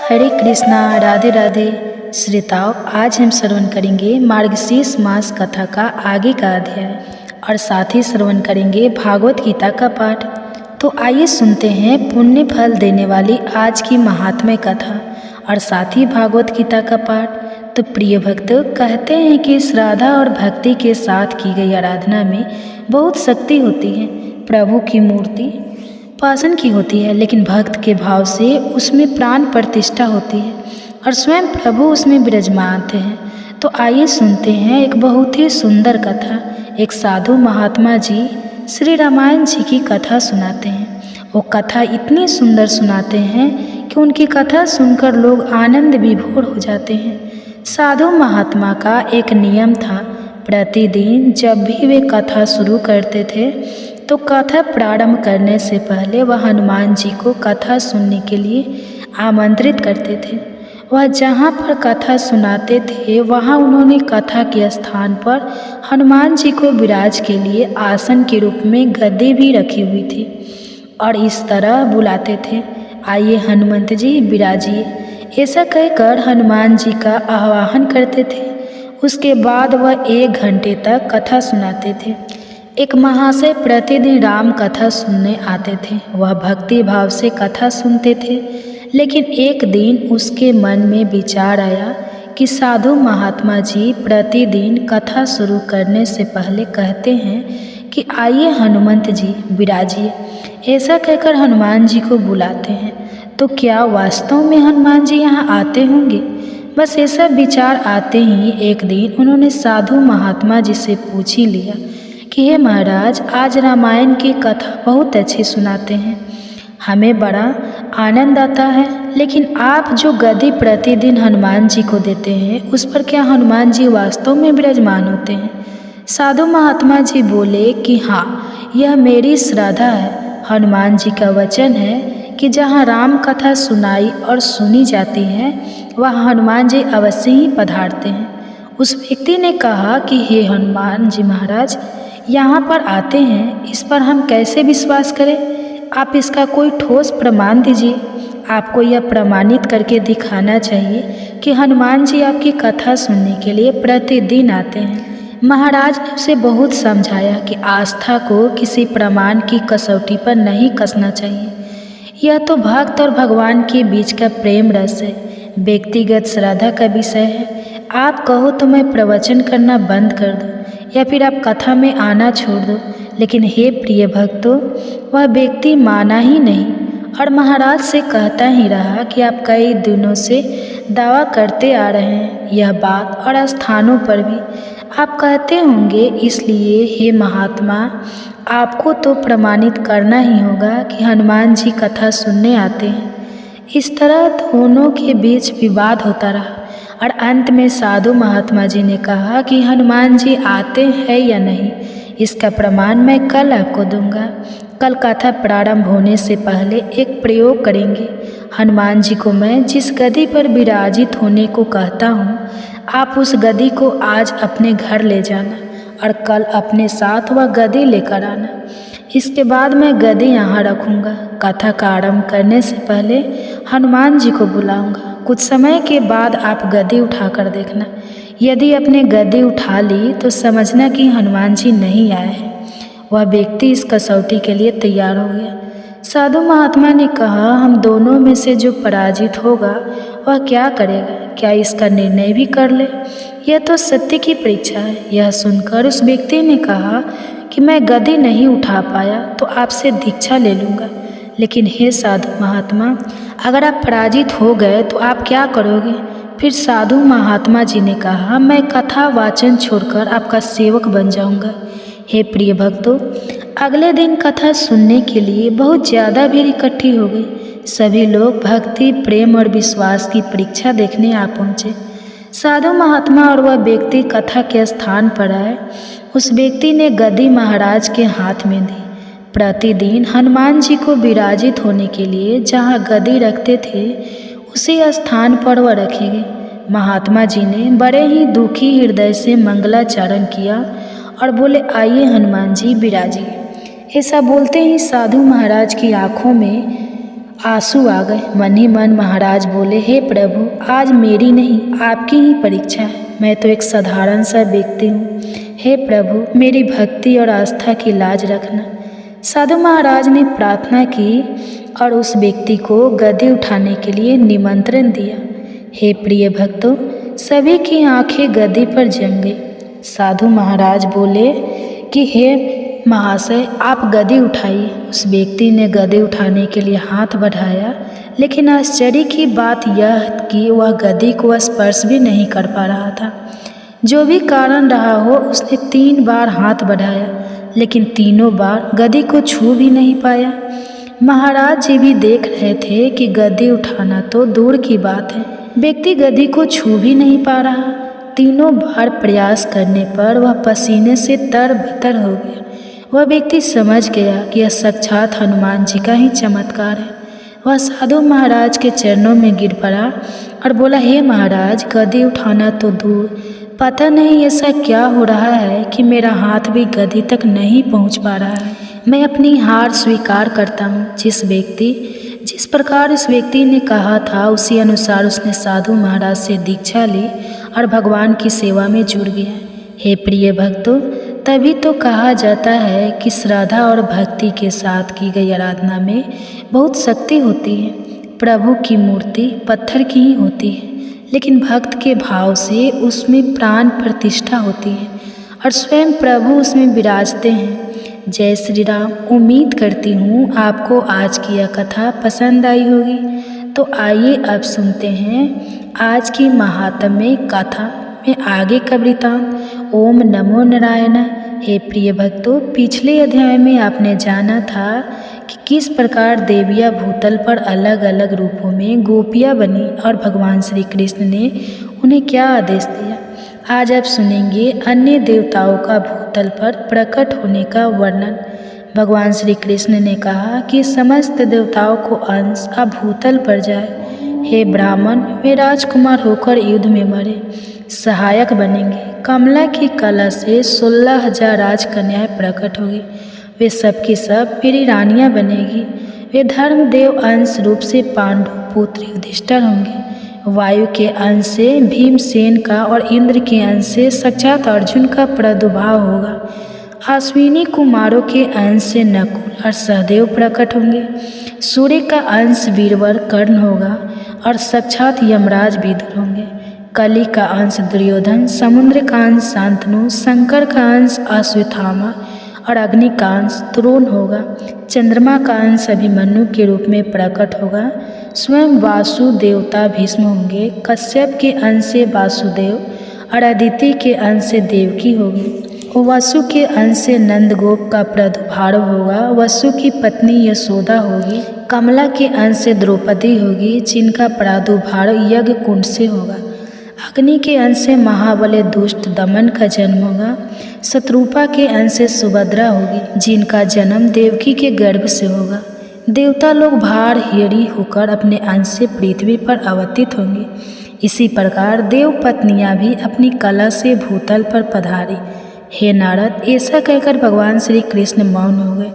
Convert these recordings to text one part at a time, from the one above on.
हरे कृष्णा, राधे राधे। श्रोताओं, आज हम श्रवण करेंगे मार्गशीर्ष मास कथा का आगे का अध्याय और साथ ही श्रवण करेंगे भागवत गीता का पाठ। तो आइए सुनते हैं पुण्य फल देने वाली आज की महात्म्य कथा और साथ ही भागवत गीता का पाठ। तो प्रिय भक्त, कहते हैं कि श्रद्धा और भक्ति के साथ की गई आराधना में बहुत शक्ति होती है। प्रभु की मूर्ति पाषाण की होती है, लेकिन भक्त के भाव से उसमें प्राण प्रतिष्ठा होती है और स्वयं प्रभु उसमें विराजमान हैं। तो आइए सुनते हैं एक बहुत ही सुंदर कथा। एक साधु महात्मा जी श्री रामायण जी की कथा सुनाते हैं। वो कथा इतनी सुंदर सुनाते हैं कि उनकी कथा सुनकर लोग आनंद विभोर हो जाते हैं। साधु महात्मा का एक नियम था, प्रतिदिन जब भी वे कथा शुरू करते थे तो कथा प्रारंभ करने से पहले वह हनुमान जी को कथा सुनने के लिए आमंत्रित करते थे। वह जहाँ पर कथा सुनाते थे वहाँ उन्होंने कथा के स्थान पर हनुमान जी को विराज के लिए आसन के रूप में गद्दी भी रखी हुई थी और इस तरह बुलाते थे, आइए हनुमंत जी विराजिए। ऐसा कहकर हनुमान जी का आह्वान करते थे। उसके बाद वह 1 घंटे तक कथा सुनाते थे। एक महाशय प्रतिदिन राम कथा सुनने आते थे। वह भक्ति भाव से कथा सुनते थे, लेकिन एक दिन उसके मन में विचार आया कि साधु महात्मा जी प्रतिदिन कथा शुरू करने से पहले कहते हैं कि आइए हनुमंत जी विराजिए। ऐसा कहकर हनुमान जी को बुलाते हैं, तो क्या वास्तव में हनुमान जी यहाँ आते होंगे? बस ऐसा विचार आते ही एक दिन उन्होंने साधु महात्मा जी से पूछ ही लिया कि हे महाराज, आज रामायण की कथा बहुत अच्छी सुनाते हैं, हमें बड़ा आनंद आता है, लेकिन आप जो गद्दी प्रतिदिन हनुमान जी को देते हैं उस पर क्या हनुमान जी वास्तव में विराजमान होते हैं? साधु महात्मा जी बोले कि हाँ, यह मेरी श्रद्धा है। हनुमान जी का वचन है कि जहाँ राम कथा सुनाई और सुनी जाती है वहाँ हनुमान जी अवश्य ही पधारते हैं। उस व्यक्ति ने कहा कि हे हनुमान जी महाराज, यहाँ पर आते हैं, इस पर हम कैसे विश्वास करें? आप इसका कोई ठोस प्रमाण दीजिए। आपको यह प्रमाणित करके दिखाना चाहिए कि हनुमान जी आपकी कथा सुनने के लिए प्रतिदिन आते हैं। महाराज ने उसे बहुत समझाया कि आस्था को किसी प्रमाण की कसौटी पर नहीं कसना चाहिए। यह तो भक्त और भगवान के बीच का प्रेम रस है, व्यक्तिगत श्रद्धा का विषय है। आप कहो तो मैं प्रवचन करना बंद कर दूँ या फिर आप कथा में आना छोड़ दो, लेकिन हे प्रिय भक्तों, वह व्यक्ति माना ही नहीं और महाराज से कहता ही रहा कि आप कई दिनों से दावा करते आ रहे हैं यह बात, और स्थानों पर भी आप कहते होंगे। इसलिए हे महात्मा, आपको तो प्रमाणित करना ही होगा कि हनुमान जी कथा सुनने आते हैं। इस तरह दोनों के बीच विवाद होता रहा और अंत में साधु महात्मा जी ने कहा कि हनुमान जी आते हैं या नहीं, इसका प्रमाण मैं कल आपको दूंगा। कल कथा प्रारंभ होने से पहले एक प्रयोग करेंगे। हनुमान जी को मैं जिस गद्दी पर विराजित होने को कहता हूँ, आप उस गद्दी को आज अपने घर ले जाना और कल अपने साथ वह गद्दी लेकर आना। इसके बाद मैं गद्दी यहाँ रखूँगा। कथा का आरंभ करने से पहले हनुमान जी को बुलाऊँगा। कुछ समय के बाद आप गद्दी उठाकर देखना। यदि अपने गद्दी उठा ली तो समझना कि हनुमान जी नहीं आए हैं। वह व्यक्ति इस कसौटी के लिए तैयार हो गया। साधु महात्मा ने कहा, हम दोनों में से जो पराजित होगा वह क्या करेगा? क्या इसका निर्णय भी कर ले? यह तो सत्य की परीक्षा है। यह सुनकर उस व्यक्ति ने कहा कि मैं गद्दी नहीं उठा पाया तो आपसे दीक्षा ले लूँगा, लेकिन हे साधु महात्मा, अगर आप पराजित हो गए तो आप क्या करोगे? फिर साधु महात्मा जी ने कहा, मैं कथा वाचन छोड़कर आपका सेवक बन जाऊंगा। हे प्रिय भक्तों, अगले दिन कथा सुनने के लिए बहुत ज़्यादा भीड़ इकट्ठी हो गई। सभी लोग भक्ति, प्रेम और विश्वास की परीक्षा देखने आ पहुँचे। साधु महात्मा और वह व्यक्ति कथा के स्थान पर आए। उस व्यक्ति ने गद्दी महाराज के हाथ में दी। प्रतिदिन हनुमान जी को विराजित होने के लिए जहाँ गद्दी रखते थे उसी स्थान पर वह रखे गए। महात्मा जी ने बड़े ही दुखी हृदय से मंगलाचरण किया और बोले, आइए हनुमान जी विराजिए। ऐसा बोलते ही साधु महाराज की आंखों में आंसू आ गए। मन ही मन महाराज बोले, हे प्रभु, आज मेरी नहीं आपकी ही परीक्षा है। मैं तो एक साधारण सा व्यक्ति हूँ। हे प्रभु, मेरी भक्ति और आस्था की लाज रखना। साधु महाराज ने प्रार्थना की और उस व्यक्ति को गद्दी उठाने के लिए निमंत्रण दिया। हे प्रिय भक्तों, सभी की आंखें गद्दी पर जम गई। साधु महाराज बोले कि हे महाशय, आप गद्दी उठाइए। उस व्यक्ति ने गद्दी उठाने के लिए हाथ बढ़ाया, लेकिन आश्चर्य की बात यह कि वह गद्दी को स्पर्श भी नहीं कर पा रहा था। जो भी कारण रहा हो, उसने 3 बार हाथ बढ़ाया, लेकिन तीनों बार गद्दी को छू भी नहीं पाया। महाराज जी भी देख रहे थे कि गद्दी उठाना तो दूर की बात है, व्यक्ति गद्दी को छू भी नहीं पा रहा। तीनों बार प्रयास करने पर वह पसीने से तरबतर हो गया। वह व्यक्ति समझ गया कि यह साक्षात हनुमान जी का ही चमत्कार है। वह साधु महाराज के चरणों में गिर पड़ा और बोला, हे महाराज, गद्दी उठाना तो दूर, पता नहीं ऐसा क्या हो रहा है कि मेरा हाथ भी गद्दी तक नहीं पहुंच पा रहा है। मैं अपनी हार स्वीकार करता हूँ। जिस प्रकार इस व्यक्ति ने कहा था, उसी अनुसार उसने साधु महाराज से दीक्षा ली और भगवान की सेवा में जुड़ गया। हे प्रिय भक्तों, तभी तो कहा जाता है कि श्रद्धा और भक्ति के साथ की गई आराधना में बहुत शक्ति होती है। प्रभु की मूर्ति पत्थर की ही होती है, लेकिन भक्त के भाव से उसमें प्राण प्रतिष्ठा होती है और स्वयं प्रभु उसमें विराजते हैं। जय श्री राम। उम्मीद करती हूँ आपको आज की यह कथा पसंद आई होगी। तो आइए अब सुनते हैं आज की महात्म्य कथा में आगे का वृतांत। ओम नमो नारायण। हे प्रिय भक्तों, पिछले अध्याय में आपने जाना था कि किस प्रकार देवियाँ भूतल पर अलग अलग रूपों में गोपियाँ बनी और भगवान श्री कृष्ण ने उन्हें क्या आदेश दिया। आज आप सुनेंगे अन्य देवताओं का भूतल पर प्रकट होने का वर्णन। भगवान श्री कृष्ण ने कहा कि समस्त देवताओं को अंश अब भूतल पर जाए। हे ब्राह्मण, वे राजकुमार होकर युद्ध में मरे, सहायक बनेंगे। कमला की कला से 16,000 राजकन्याएं प्रकट होगी। वे सब की सब मेरी रानियां बनेगी। वे धर्मदेव अंश रूप से पांडु पुत्र युधिष्ठिर होंगे। वायु के अंश से भीमसेन का और इंद्र के अंश से साक्षात अर्जुन का प्रादुर्भाव होगा। अश्विनी कुमारों के अंश से नकुल और सहदेव प्रकट होंगे। सूर्य का अंश वीरवर कर्ण होगा और साक्षात यमराज विदुर होंगे। कली का अंश दुर्योधन, समुद्र का अंश शांतनु, शंकर का अंश अश्वत्थामा और अग्नि का अंश द्रोण होगा। चंद्रमा का अंश अभिमन्यु के रूप में प्रकट होगा। स्वयं वासु देवता भीष्म होंगे। कश्यप के अंश से वासुदेव और अदिति के अंश से देवकी होगी। वसु के अंश से नंदगोप का प्रादुर्भाव होगा। वसु की पत्नी यशोदा होगी। कमला के अंश से द्रौपदी होगी, जिनका प्रादुर्भाव यज्ञ कुंड से होगा। अग्नि के अंश से महाबली दुष्ट दमन का जन्म होगा। शत्रुपा के अंश से सुभद्रा होगी, जिनका जन्म देवकी के गर्भ से होगा। देवता लोग भार हेड़ी होकर अपने अंश से पृथ्वी पर अवतीत होंगे। इसी प्रकार देव पत्नियां भी अपनी कला से भूतल पर पधारी। हे नारद, ऐसा कहकर भगवान श्री कृष्ण मौन हो गए।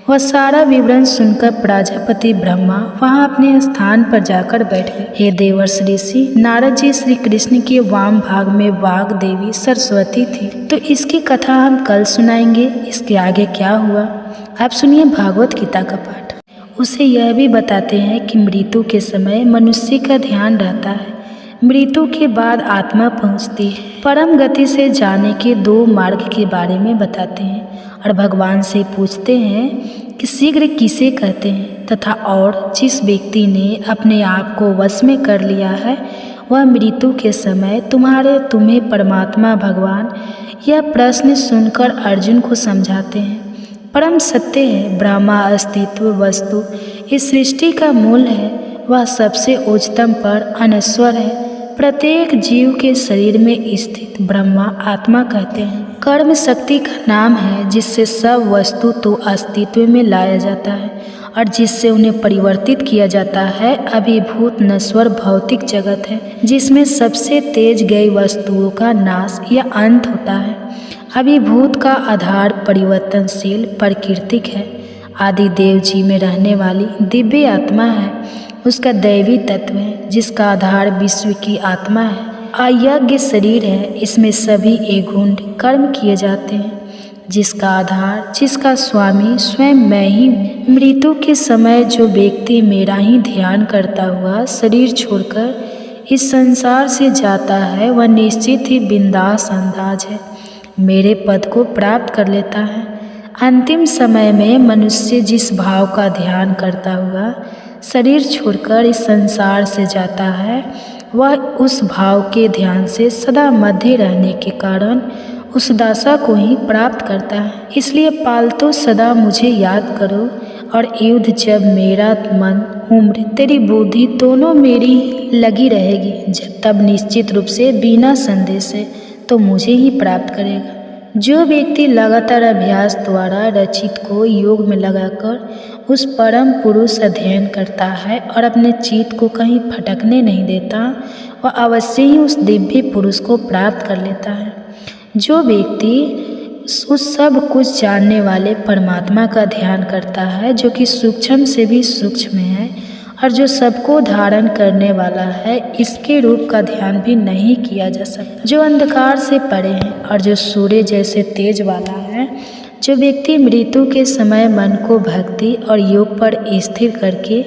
वह सारा विवरण सुनकर प्रजापति ब्रह्मा वहां अपने स्थान पर जाकर बैठ गए। हे देवर्षि ऋषि, नारद जी श्री कृष्ण के वाम भाग में वाग देवी सरस्वती थी, तो इसकी कथा हम कल सुनाएंगे। इसके आगे क्या हुआ आप सुनिए भागवत गीता का पाठ। उसे यह भी बताते हैं कि मृत्यु के समय मनुष्य का ध्यान रहता है। मृत्यु के बाद आत्मा पहुंचती है। परम गति से जाने के 2 मार्ग के बारे में बताते हैं और भगवान से पूछते हैं कि शीघ्र किसे कहते हैं तथा और जिस व्यक्ति ने अपने आप को वश में कर लिया है वह मृत्यु के समय तुम्हें परमात्मा भगवान यह प्रश्न सुनकर अर्जुन को समझाते हैं। परम सत्य है, ब्रह्मा अस्तित्व वस्तु इस सृष्टि का मूल है। वह सबसे उच्चतम पर अनश्वर है। प्रत्येक जीव के शरीर में स्थित ब्रह्मा आत्मा कहते हैं। कर्म शक्ति का नाम है, जिससे सब वस्तु तो अस्तित्व में लाया जाता है और जिससे उन्हें परिवर्तित किया जाता है। अभिभूत नश्वर भौतिक जगत है, जिसमें सबसे तेज गई वस्तुओं का नाश या अंत होता है। अभिभूत का आधार परिवर्तनशील प्राकृतिक है। आदि देव जी में रहने वाली दिव्य आत्मा है, उसका दैवी तत्व है, जिसका आधार विश्व की आत्मा है। अयज्ञ शरीर है, इसमें सभी एकगुंड कर्म किए जाते हैं, जिसका आधार, जिसका स्वामी स्वयं मैं ही हूँ। मृत्यु के समय जो व्यक्ति मेरा ही ध्यान करता हुआ शरीर छोड़कर इस संसार से जाता है, वह निश्चित ही बिंदास अंदाज है मेरे पद को प्राप्त कर लेता है। अंतिम समय में मनुष्य जिस भाव का ध्यान करता हुआ शरीर छोड़कर इस संसार से जाता है, वह उस भाव के ध्यान से सदा मध्य रहने के कारण उस दशा को ही प्राप्त करता है। इसलिए पालतू सदा मुझे याद करो, और युद्ध जब मेरा मन, उम्र, तेरी बुद्धि दोनों मेरी लगी रहेगी, जब तब निश्चित रूप से बिना संदेह से तो मुझे ही प्राप्त करेगा। जो व्यक्ति लगातार अभ्यास द्वारा रचित को योग में लगाकर उस परम पुरुष अध्ययन करता है और अपने चित्त को कहीं भटकने नहीं देता, वह अवश्य ही उस दिव्य पुरुष को प्राप्त कर लेता है। जो व्यक्ति उस सब कुछ जानने वाले परमात्मा का ध्यान करता है, जो कि सूक्ष्म से भी सूक्ष्म है और जो सबको धारण करने वाला है, इसके रूप का ध्यान भी नहीं किया जा सकता। जो अंधकार से परे है और जो सूर्य जैसे तेज वाला है, जो व्यक्ति मृत्यु के समय मन को भक्ति और योग पर स्थिर करके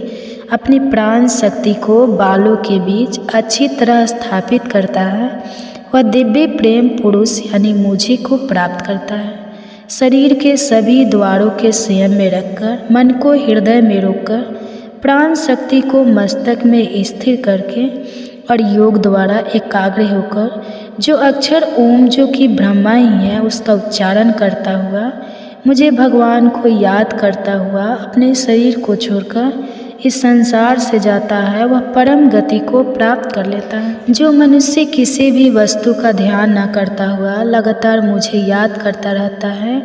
अपनी प्राण शक्ति को बालों के बीच अच्छी तरह स्थापित करता है, वह दिव्य प्रेम पुरुष यानी मुझे को प्राप्त करता है। शरीर के सभी द्वारों के संयम में रखकर, मन को हृदय में रोककर, प्राण शक्ति को मस्तक में स्थिर करके और योग द्वारा एकाग्र होकर जो अक्षर ओम, जो कि ब्रह्मा ही है, उसका उच्चारण करता हुआ, मुझे भगवान को याद करता हुआ अपने शरीर को छोड़कर इस संसार से जाता है, वह परम गति को प्राप्त कर लेता है। जो मनुष्य किसी भी वस्तु का ध्यान न करता हुआ लगातार मुझे याद करता रहता है,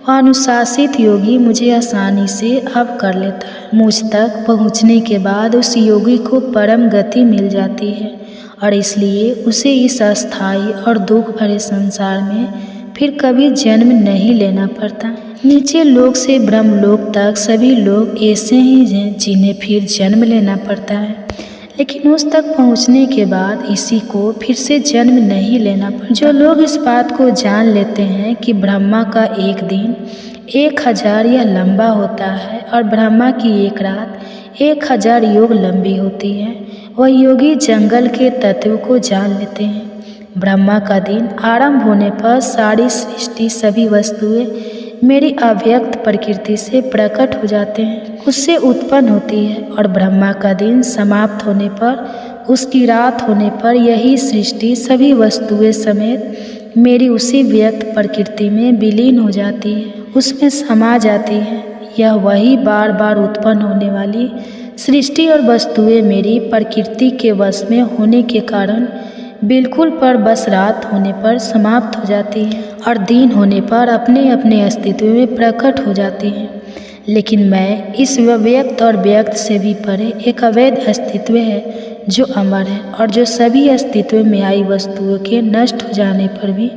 वह अनुशासित योगी मुझे आसानी से अब कर लेता है। मुझ तक पहुँचने के बाद उस योगी को परम गति मिल जाती है और इसलिए उसे इस अस्थायी और दुख भरे संसार में फिर कभी जन्म नहीं लेना पड़ता। नीचे लोक से ब्रह्मलोक तक सभी लोग ऐसे ही हैं जिन्हें फिर जन्म लेना पड़ता है, लेकिन उस तक पहुंचने के बाद इसी को फिर से जन्म नहीं लेना पड़ता। जो लोग इस बात को जान लेते हैं कि ब्रह्मा का एक दिन 1000 यह लंबा होता है और ब्रह्मा की एक रात 1000 योग लंबी होती है, वह योगी जंगल के तत्व को जान लेते हैं। ब्रह्मा का दिन आरंभ होने पर सारी सृष्टि, सभी वस्तुएं मेरी अव्यक्त प्रकृति से प्रकट हो जाते हैं, उससे उत्पन्न होती है, और ब्रह्मा का दिन समाप्त होने पर, उसकी रात होने पर यही सृष्टि सभी वस्तुएं समेत मेरी उसी व्यक्त प्रकृति में विलीन हो जाती है, उसमें समा जाती है। यह वही बार बार उत्पन्न होने वाली सृष्टि और वस्तुएं मेरी प्रकृति के वश में होने के कारण बिल्कुल पर बस रात होने पर समाप्त हो जाती है और दिन होने पर अपने अपने अस्तित्व में प्रकट हो जाती है। लेकिन मैं इस व्यक्त और व्यक्त से भी परे एक अवैध अस्तित्व है जो अमर है और जो सभी अस्तित्व में आई वस्तुओं के नष्ट हो जाने पर भी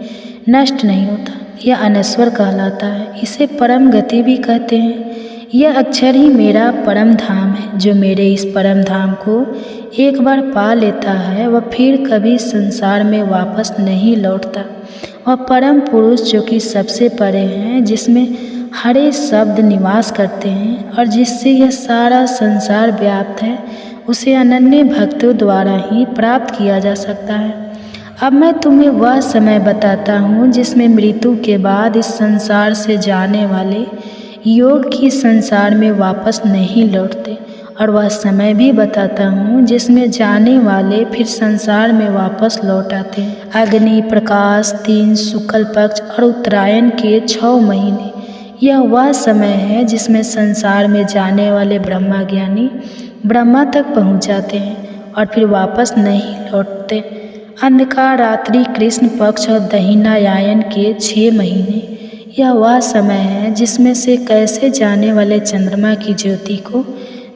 नष्ट नहीं होता। यह अनश्वर कहलाता है, इसे परम गति भी कहते हैं। यह अक्षर ही मेरा परम धाम है। जो मेरे इस परम धाम को एक बार पा लेता है, वह फिर कभी संसार में वापस नहीं लौटता। वह परम पुरुष जो कि सबसे परे हैं, जिसमें हरे शब्द निवास करते हैं और जिससे यह सारा संसार व्याप्त है, उसे अनन्य भक्तों द्वारा ही प्राप्त किया जा सकता है। अब मैं तुम्हें वह समय बताता हूँ जिसमें मृत्यु के बाद इस संसार से जाने वाले योग की संसार में वापस नहीं लौटते, और वह समय भी बताता हूँ जिसमें जाने वाले फिर संसार में वापस लौट आते हैं। अग्नि प्रकाश 3 शुक्ल पक्ष और उत्तरायण के 6 महीने, यह वह समय है जिसमें संसार में जाने वाले ब्रह्मा ज्ञानी ब्रह्मा तक पहुँच जाते हैं और फिर वापस नहीं लौटते। अंधकार रात्रि कृष्ण पक्ष और दहिनायायन के 6 महीने, यह वह समय है जिसमें से कैसे जाने वाले चंद्रमा की ज्योति को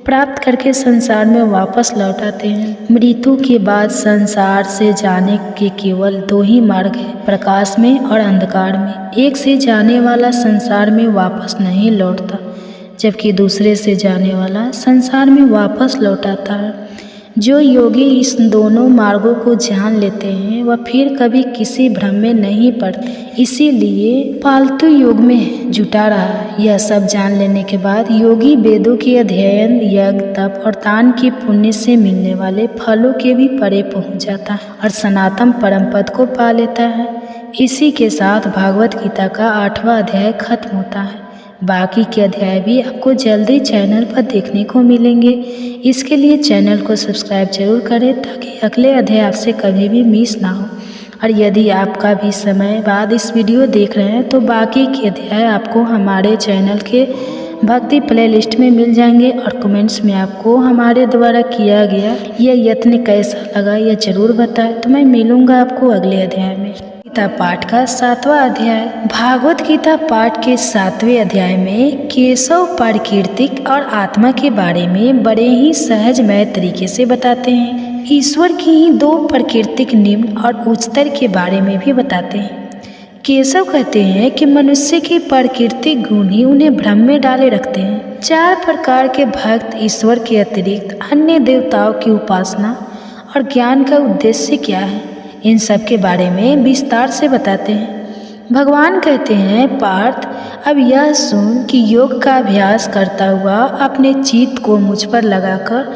प्राप्त करके संसार में वापस लौट आते हैं। मृत्यु के बाद संसार से जाने के केवल 2 ही मार्ग हैं, प्रकाश में और अंधकार में। एक से जाने वाला संसार में वापस नहीं लौटता, जबकि दूसरे से जाने वाला संसार में वापस लौट आता है। जो योगी इस दोनों मार्गों को जान लेते हैं वह फिर कभी किसी भ्रम में नहीं पड़ते। इसीलिए फालतू योग में जुटा रहा। यह सब जान लेने के बाद योगी वेदों के अध्ययन, यज्ञ, तप और दान के पुण्य से मिलने वाले फलों के भी परे पहुंच जाता है और सनातन परम पद को पा लेता है। इसी के साथ भागवत गीता का 8वां अध्याय खत्म होता है। बाकी के अध्याय भी आपको जल्दी चैनल पर देखने को मिलेंगे। इसके लिए चैनल को सब्सक्राइब जरूर करें ताकि अगले अध्याय आपसे कभी भी मिस ना हो। और यदि आपका भी समय बाद इस वीडियो देख रहे हैं तो बाकी के अध्याय आपको हमारे चैनल के भक्ति प्लेलिस्ट में मिल जाएंगे और कमेंट्स में आपको हमारे द्वारा किया गया यह यत्न कैसा लगा यह जरूर बताएं। तो मैं मिलूँगा आपको अगले अध्याय में। गीता पाठ का 7वां अध्याय। भागवत गीता पाठ के 7वें अध्याय में केशव प्राकृतिक और आत्मा के बारे में बड़े ही सहजमय तरीके से बताते हैं। ईश्वर की ही 2 प्राकृतिक निम्न और उच्चतर के बारे में भी बताते हैं। केशव कहते हैं कि मनुष्य के प्राकृतिक गुण ही उन्हें भ्रम में डाले रखते हैं। 4 प्रकार के भक्त ईश्वर के अतिरिक्त अन्य देवताओं की उपासना और ज्ञान का उद्देश्य क्या है, इन सब के बारे में विस्तार से बताते हैं। भगवान कहते हैं, पार्थ अब यह सुन कि योग का अभ्यास करता हुआ अपने चित्त को मुझ पर लगाकर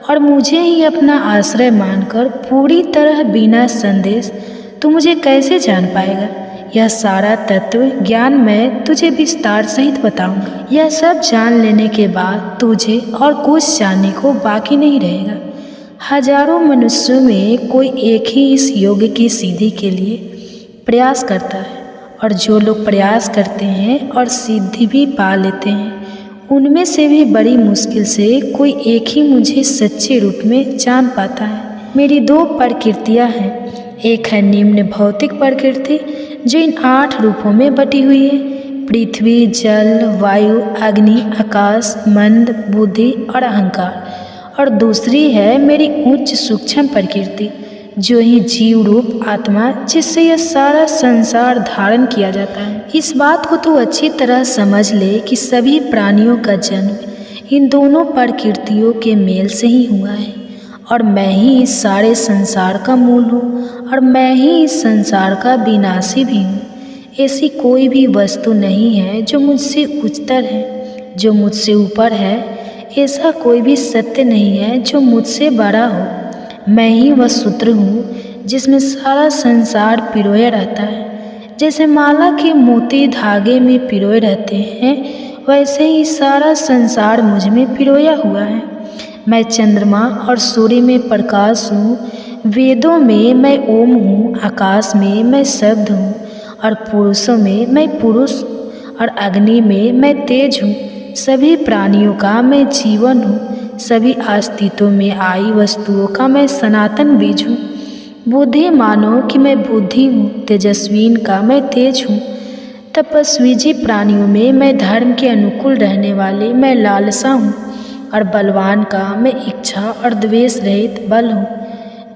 और मुझे ही अपना आश्रय मानकर पूरी तरह बिना संदेश तू मुझे कैसे जान पाएगा। यह सारा तत्व ज्ञान मैं तुझे विस्तार सहित बताऊंगा। यह सब जान लेने के बाद तुझे और कुछ जानने को बाकी नहीं रहेगा। हजारों मनुष्यों में कोई एक ही इस योग की सिद्धि के लिए प्रयास करता है और जो लोग प्रयास करते हैं और सिद्धि भी पा लेते हैं उनमें से भी बड़ी मुश्किल से कोई एक ही मुझे सच्चे रूप में जान पाता है। मेरी 2 प्रकृतियाँ हैं। एक है निम्न भौतिक प्रकृति जो इन 8 रूपों में बटी हुई है, पृथ्वी, जल, वायु, अग्नि, आकाश, मंद, बुद्धि और अहंकार। और दूसरी है मेरी उच्च सूक्ष्म प्रकृति जो ही जीव रूप आत्मा जिससे यह सारा संसार धारण किया जाता है। इस बात को तो अच्छी तरह समझ ले कि सभी प्राणियों का जन्म इन दोनों प्रकृतियों के मेल से ही हुआ है और मैं ही इस सारे संसार का मूल हूँ और मैं ही इस संसार का विनाशी भी हूँ। ऐसी कोई भी वस्तु नहीं है जो मुझसे उच्चतर है, जो मुझसे ऊपर है। ऐसा कोई भी सत्य नहीं है जो मुझसे बड़ा हो। मैं ही वह सूत्र हूँ जिसमें सारा संसार पिरोया रहता है। जैसे माला के मोती धागे में पिरोए रहते हैं वैसे ही सारा संसार मुझ में पिरोया हुआ है। मैं चंद्रमा और सूर्य में प्रकाश हूँ, वेदों में मैं ओम हूँ, आकाश में मैं शब्द हूँ और पुरुषों में मैं पुरुष और अग्नि में मैं तेज हूँ। सभी प्राणियों का मैं जीवन हूँ, सभी अस्तित्व में आई वस्तुओं का मैं सनातन बीज हूँ। बुद्धि मानो कि मैं बुद्धि हूँ, तेजस्वीन का मैं तेज हूँ। तपस्वी जी प्राणियों में मैं धर्म के अनुकूल रहने वाले मैं लालसा हूँ और बलवान का मैं इच्छा और द्वेष रहित बल हूँ।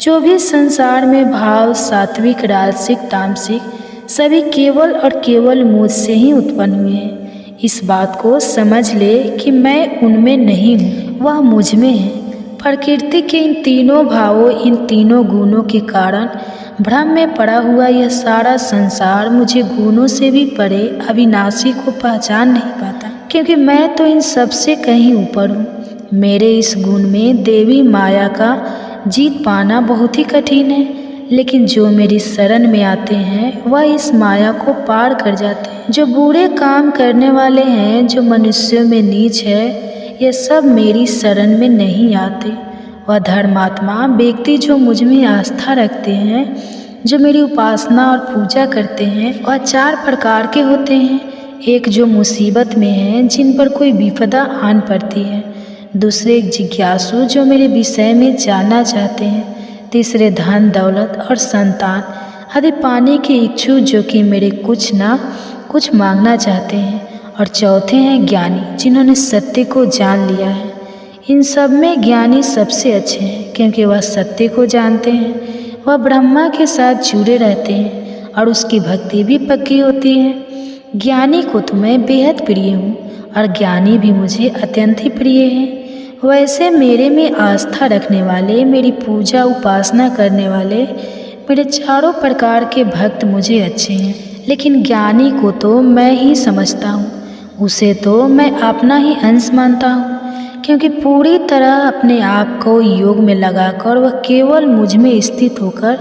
जो भी संसार में भाव सात्विक, राजसिक, तामसिक सभी केवल और केवल मुझसे ही उत्पन्न हुए हैं। इस बात को समझ ले कि मैं उनमें नहीं हूँ, वह मुझ में है। प्रकृति के इन तीनों भावों, इन तीनों गुणों के कारण भ्रम में पड़ा हुआ यह सारा संसार मुझे गुणों से भी परे अविनाशी को पहचान नहीं पाता, क्योंकि मैं तो इन सब से कहीं ऊपर हूँ। मेरे इस गुण में देवी माया का जीत पाना बहुत ही कठिन है, लेकिन जो मेरी शरण में आते हैं वह इस माया को पार कर जाते हैं। जो बुरे काम करने वाले हैं, जो मनुष्यों में नीच है, ये सब मेरी शरण में नहीं आते। वह धर्मात्मा व्यक्ति जो मुझ में आस्था रखते हैं, जो मेरी उपासना और पूजा करते हैं, वह 4 प्रकार के होते हैं। एक जो मुसीबत में हैं, जिन पर कोई विपदा आन पड़ती है। दूसरे एक जिज्ञासु जो मेरे विषय में जानना चाहते हैं। तीसरे धन दौलत और संतान आदि पाने के इच्छुक जो कि मेरे कुछ ना कुछ मांगना चाहते हैं। और चौथे हैं ज्ञानी जिन्होंने सत्य को जान लिया है। इन सब में ज्ञानी सबसे अच्छे हैं, क्योंकि वह सत्य को जानते हैं। वह ब्रह्मा के साथ जुड़े रहते हैं और उसकी भक्ति भी पक्की होती है। ज्ञानी को तो मैं बेहद प्रिय हूँ और ज्ञानी भी मुझे अत्यंत ही प्रिय हैं। वैसे मेरे में आस्था रखने वाले, मेरी पूजा उपासना करने वाले, मेरे चारों प्रकार के भक्त मुझे अच्छे हैं। लेकिन ज्ञानी को तो मैं ही समझता हूँ, उसे तो मैं अपना ही अंश मानता हूँ, क्योंकि पूरी तरह अपने आप को योग में लगाकर वह केवल मुझ में स्थित होकर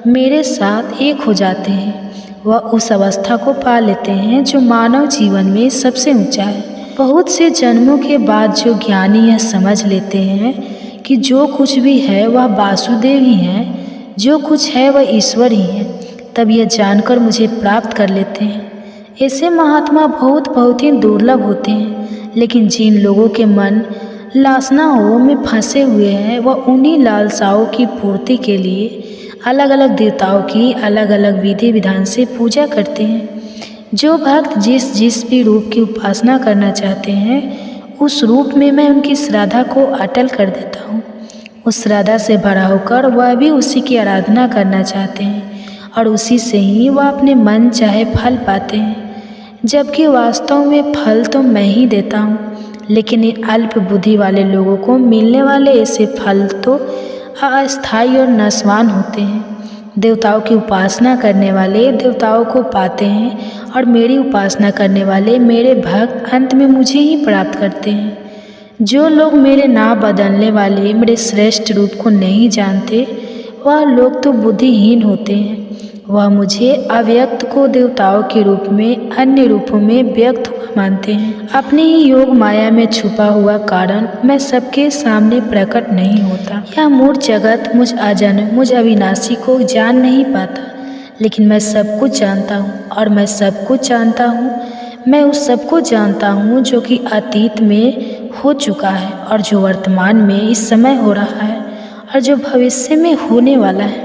मेरे साथ एक हो जाते हैं। वह उस अवस्था को पा लेते हैं जो मानव जीवन में सबसे ऊंचा है। बहुत से जन्मों के बाद जो ज्ञानी यह समझ लेते हैं कि जो कुछ भी है वह वासुदेव ही है, जो कुछ है वह ईश्वर ही है, तब यह जानकर मुझे प्राप्त कर लेते हैं। ऐसे महात्मा बहुत ही दुर्लभ होते हैं। लेकिन जिन लोगों के मन लालसाओं में फंसे हुए हैं, वह उन्हीं लालसाओं की पूर्ति के लिए अलग अलग देवताओं की अलग अलग विधि विधान से पूजा करते हैं। जो भक्त जिस भी रूप की उपासना करना चाहते हैं, उस रूप में मैं उनकी श्रद्धा को अटल कर देता हूँ। उस श्रद्धा से भरा होकर वह भी उसी की आराधना करना चाहते हैं और उसी से ही वह अपने मन चाहे फल पाते हैं। जबकि वास्तव में फल तो मैं ही देता हूँ, लेकिन इन अल्प बुद्धि वाले लोगों को मिलने वाले ऐसे फल तो अस्थायी और नश्वान होते हैं। देवताओं की उपासना करने वाले देवताओं को पाते हैं और मेरी उपासना करने वाले मेरे भक्त अंत में मुझे ही प्राप्त करते हैं। जो लोग मेरे नाम बदलने वाले मेरे श्रेष्ठ रूप को नहीं जानते, वह लोग तो बुद्धिहीन होते हैं। वह मुझे अव्यक्त को देवताओं के रूप में अन्य रूपों में व्यक्त हुआ मानते हैं। अपने ही योग माया में छुपा हुआ कारण मैं सबके सामने प्रकट नहीं होता। यह मूढ़ जगत मुझ अजन्म, मुझ अविनाशी को जान नहीं पाता, लेकिन मैं सब कुछ जानता हूँ और मैं सब कुछ जानता हूँ। मैं उस सब को जानता हूँ जो कि अतीत में हो चुका है और जो वर्तमान में इस समय हो रहा है और जो भविष्य में होने वाला है।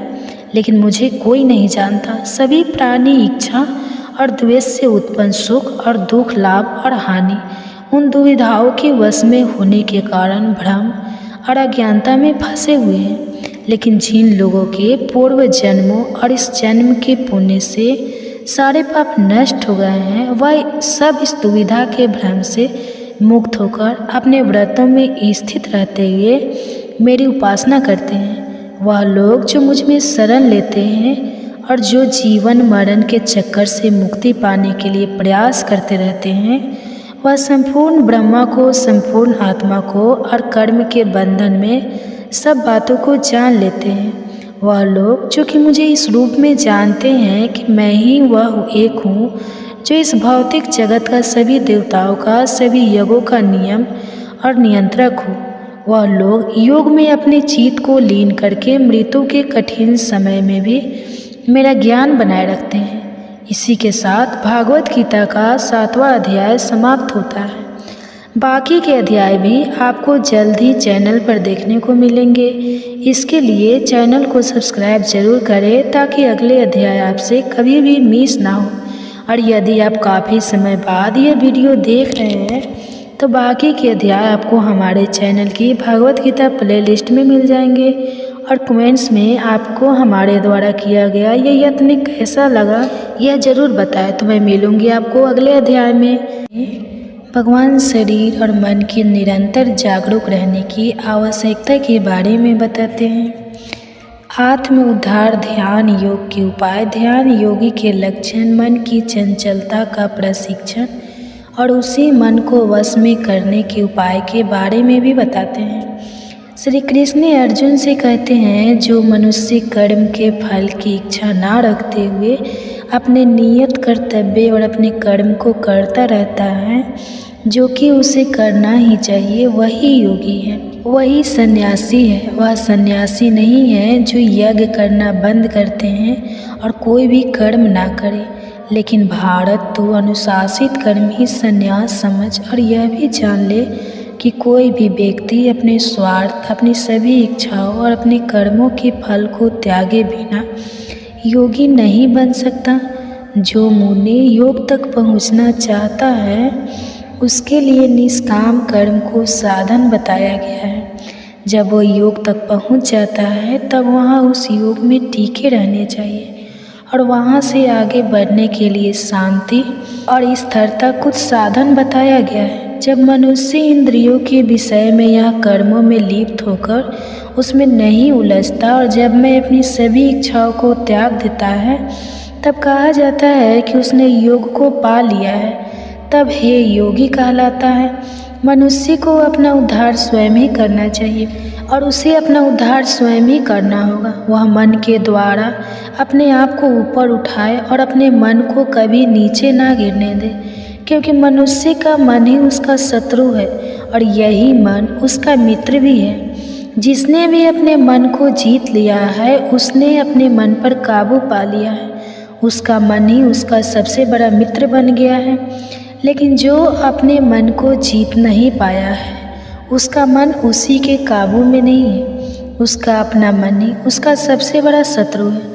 लेकिन मुझे कोई नहीं जानता। सभी प्राणी इच्छा और द्वेष से उत्पन्न सुख और दुख, लाभ और हानि, उन दुविधाओं के वश में होने के कारण भ्रम और अज्ञानता में फंसे हुए हैं। लेकिन जिन लोगों के पूर्व जन्मों और इस जन्म के पुण्य से सारे पाप नष्ट हो गए हैं, वह सब इस दुविधा के भ्रम से मुक्त होकर अपने व्रतों में स्थित रहते हुए मेरी उपासना करते हैं। वह लोग जो मुझ में शरण लेते हैं और जो जीवन मरण के चक्कर से मुक्ति पाने के लिए प्रयास करते रहते हैं, वह संपूर्ण ब्रह्मा को, संपूर्ण आत्मा को और कर्म के बंधन में सब बातों को जान लेते हैं। वह लोग जो कि मुझे इस रूप में जानते हैं कि मैं ही वह एक हूँ जो इस भौतिक जगत का, सभी देवताओं का, सभी यज्ञों का नियम और नियंत्रक हूँ। वह लोग योग में अपने चित्त को लीन करके मृत्यु के कठिन समय में भी मेरा ज्ञान बनाए रखते हैं। इसी के साथ भागवत गीता का 7वां अध्याय समाप्त होता है। बाकी के अध्याय भी आपको जल्द ही चैनल पर देखने को मिलेंगे। इसके लिए चैनल को सब्सक्राइब जरूर करें ताकि अगले अध्याय आपसे कभी भी मिस ना हो। और यदि आप काफ़ी समय बाद यह वीडियो देख रहे हैं तो बाकी के अध्याय आपको हमारे चैनल की भागवत गीता प्लेलिस्ट में मिल जाएंगे। और कमेंट्स में आपको हमारे द्वारा किया गया यह यत्न कैसा लगा यह ज़रूर बताएं। तो मैं मिलूँगी आपको अगले अध्याय में। भगवान शरीर और मन के निरंतर जागरूक रहने की आवश्यकता के बारे में बताते हैं। आत्म उद्धार ध्यान योग के उपाय, ध्यान योगी के लक्षण, मन की चंचलता का प्रशिक्षण और उसी मन को वश में करने के उपाय के बारे में भी बताते हैं। श्री कृष्ण अर्जुन से कहते हैं, जो मनुष्य कर्म के फल की इच्छा ना रखते हुए अपने नियत कर्तव्य और अपने कर्म को करता रहता है, जो कि उसे करना ही चाहिए, वही योगी है, वही सन्यासी है। वह सन्यासी नहीं है जो यज्ञ करना बंद करते हैं और कोई भी कर्म ना करे। लेकिन भारत तो अनुशासित कर्म ही सन्यास समझ और यह भी जान ले कि कोई भी व्यक्ति अपने स्वार्थ, अपनी सभी इच्छाओं और अपने कर्मों के फल को त्यागे बिना योगी नहीं बन सकता। जो मुनि योग तक पहुंचना चाहता है उसके लिए निष्काम कर्म को साधन बताया गया है। जब वो योग तक पहुंच जाता है तब वहाँ उस योग में टिके रहने चाहिए और वहाँ से आगे बढ़ने के लिए शांति और स्थिरता कुछ साधन बताया गया है। जब मनुष्य इंद्रियों के विषय में या कर्मों में लिप्त होकर उसमें नहीं उलझता और जब मैं अपनी सभी इच्छाओं को त्याग देता है, तब कहा जाता है कि उसने योग को पा लिया है, तब हे योगी कहलाता है। मनुष्य को अपना उद्धार स्वयं ही करना चाहिए और उसे अपना उद्धार स्वयं ही करना होगा। वह मन के द्वारा अपने आप को ऊपर उठाए और अपने मन को कभी नीचे ना गिरने दे, क्योंकि मनुष्य का मन ही उसका शत्रु है और यही मन उसका मित्र भी है। जिसने भी अपने मन को जीत लिया है उसने अपने मन पर काबू पा लिया है, उसका मन ही उसका सबसे बड़ा मित्र बन गया है। लेकिन जो अपने मन को जीत नहीं पाया है उसका मन उसी के काबू में नहीं है, उसका अपना मन ही उसका सबसे बड़ा शत्रु है।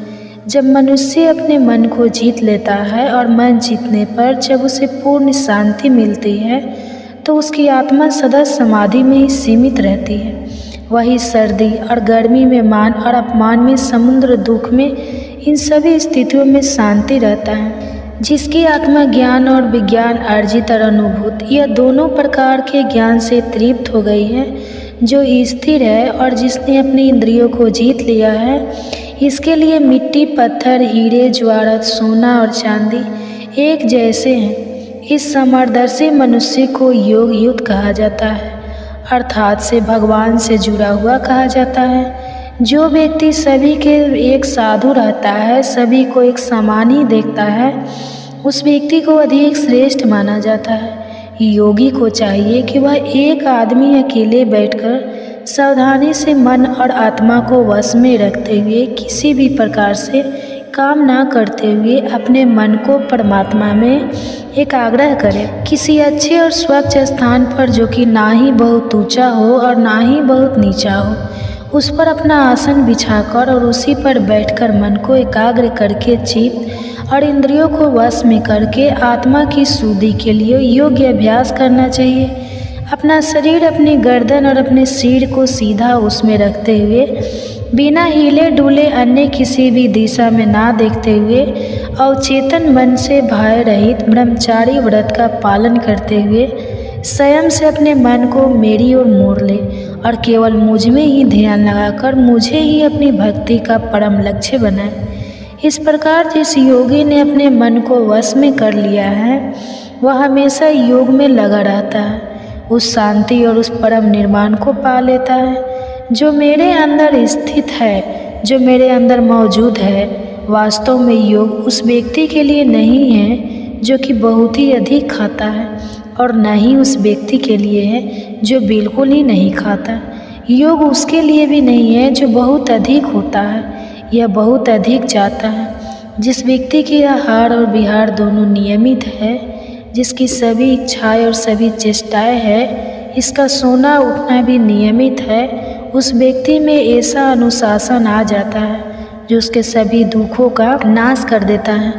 जब मनुष्य अपने मन को जीत लेता है और मन जीतने पर जब उसे पूर्ण शांति मिलती है तो उसकी आत्मा सदा समाधि में ही सीमित रहती है। वही सर्दी और गर्मी में, मान और अपमान में, समुद्र दुख में, इन सभी स्थितियों में शांति रहता है। जिसकी आत्मा ज्ञान और विज्ञान अर्जित और अनुभूत यह दोनों प्रकार के ज्ञान से तृप्त हो गई है, जो स्थिर है और जिसने अपनी इंद्रियों को जीत लिया है, इसके लिए मिट्टी, पत्थर, हीरे, ज्वारत, सोना और चांदी एक जैसे हैं। इस समदर्शी मनुष्य को योग युक्त कहा जाता है, अर्थात से भगवान से जुड़ा हुआ कहा जाता है। जो व्यक्ति सभी के एक साधु रहता है, सभी को एक समान ही देखता है, उस व्यक्ति को अधिक श्रेष्ठ माना जाता है। योगी को चाहिए कि वह एक आदमी अकेले बैठकर सावधानी से मन और आत्मा को वश में रखते हुए किसी भी प्रकार से काम ना करते हुए अपने मन को परमात्मा में एकाग्र करे। किसी अच्छे और स्वच्छ स्थान पर, जो कि ना ही बहुत ऊंचा हो और ना ही बहुत नीचा हो, उस पर अपना आसन बिछाकर और उसी पर बैठकर मन को एकाग्र करके चित्त और इंद्रियों को वश में करके आत्मा की शुद्धि के लिए योग्य अभ्यास करना चाहिए। अपना शरीर, अपनी गर्दन और अपने सिर को सीधा उसमें रखते हुए, बिना हिले डुले अन्य किसी भी दिशा में ना देखते हुए, अवचेतन मन से भय रहित ब्रह्मचारी व्रत का पालन करते हुए स्वयं से अपने मन को मेरी ओर मोड़ ले और केवल मुझ में ही ध्यान लगाकर मुझे ही अपनी भक्ति का परम लक्ष्य बनाए। इस प्रकार जिस योगी ने अपने मन को वश में कर लिया है, वह हमेशा योग में लगा रहता है, उस शांति और उस परम निर्माण को पा लेता है जो मेरे अंदर स्थित है, जो मेरे अंदर मौजूद है। वास्तव में योग उस व्यक्ति के लिए नहीं है जो कि बहुत ही अधिक खाता है, और न ही उस व्यक्ति के लिए है जो बिल्कुल ही नहीं खाता। योग उसके लिए भी नहीं है जो बहुत अधिक होता है या बहुत अधिक जाता है। जिस व्यक्ति के आहार और विहार दोनों नियमित है, जिसकी सभी इच्छाएं और सभी चेष्टाएं है, इसका सोना उठना भी नियमित है, उस व्यक्ति में ऐसा अनुशासन आ जाता है जो उसके सभी दुखों का नाश कर देता है।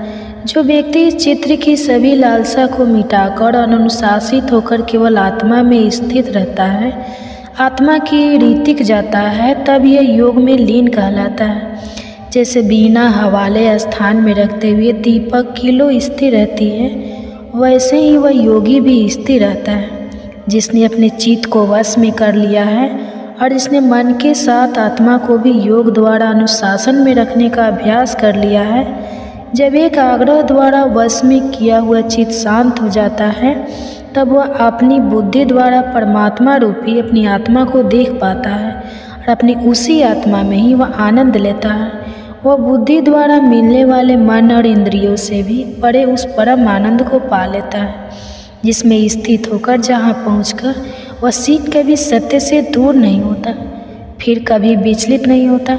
जो व्यक्ति इस चित्र की सभी लालसा को मिटाकर और अनुशासित होकर केवल आत्मा में स्थित रहता है, आत्मा की रीतिक जाता है, तब यह योग में लीन कहलाता है। जैसे बिना हवाले स्थान में रखते हुए दीपक किलो स्थिर रहती है, वैसे ही वह योगी भी स्थिर रहता है। जिसने अपने चित्त को वश में कर लिया है और जिसने मन के साथ आत्मा को भी योग द्वारा अनुशासन में रखने का अभ्यास कर लिया है, जब एक आग्रह द्वारा वश में किया हुआ चित्त शांत हो जाता है, तब वह अपनी बुद्धि द्वारा परमात्मा रूपी अपनी आत्मा को देख पाता है और अपनी उसी आत्मा में ही वह आनंद लेता है। वह बुद्धि द्वारा मिलने वाले मन और इंद्रियों से भी परे उस परम आनंद को पा लेता है, जिसमें स्थित होकर जहाँ पहुंचकर वह सीख कभी सत्य से दूर नहीं होता, फिर कभी विचलित नहीं होता।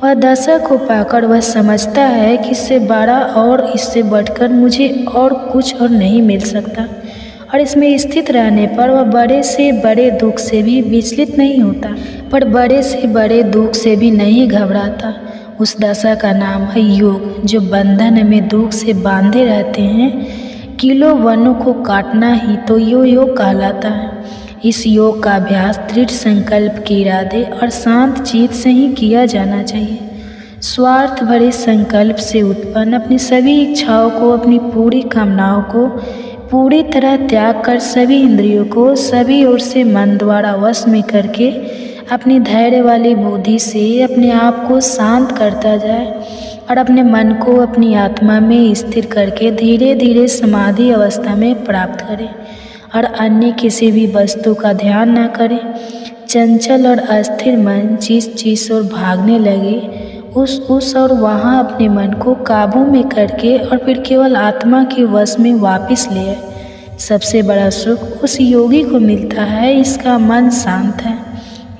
वह दशा को पाकर वह समझता है कि इससे बड़ा और इससे बढ़कर मुझे और कुछ और नहीं मिल सकता, और इसमें स्थित रहने पर वह बड़े से बड़े दुख से भी विचलित नहीं होता, पर बड़े से बड़े दुख से भी नहीं घबराता। उस दशा का नाम है योग। जो बंधन में दुख से बांधे रहते हैं, किलो वनों को काटना ही तो योग कहलाता है। इस योग का अभ्यास दृढ़ संकल्प के इरादे और शांत चित्त से ही किया जाना चाहिए। स्वार्थ भरे संकल्प से उत्पन्न अपनी सभी इच्छाओं को, अपनी पूरी कामनाओं को पूरी तरह त्याग कर सभी इंद्रियों को सभी ओर से मन द्वारा वश में करके अपनी धैर्य वाली बुद्धि से अपने आप को शांत करता जाए और अपने मन को अपनी आत्मा में स्थिर करके धीरे धीरे समाधि अवस्था में प्राप्त करे और अन्य किसी भी वस्तु का ध्यान न करे। चंचल और अस्थिर मन जिस चीज़ और भागने लगे उस और वहाँ अपने मन को काबू में करके और फिर केवल आत्मा के वश में वापस ले आए। सबसे बड़ा सुख उस योगी को मिलता है इसका मन शांत है,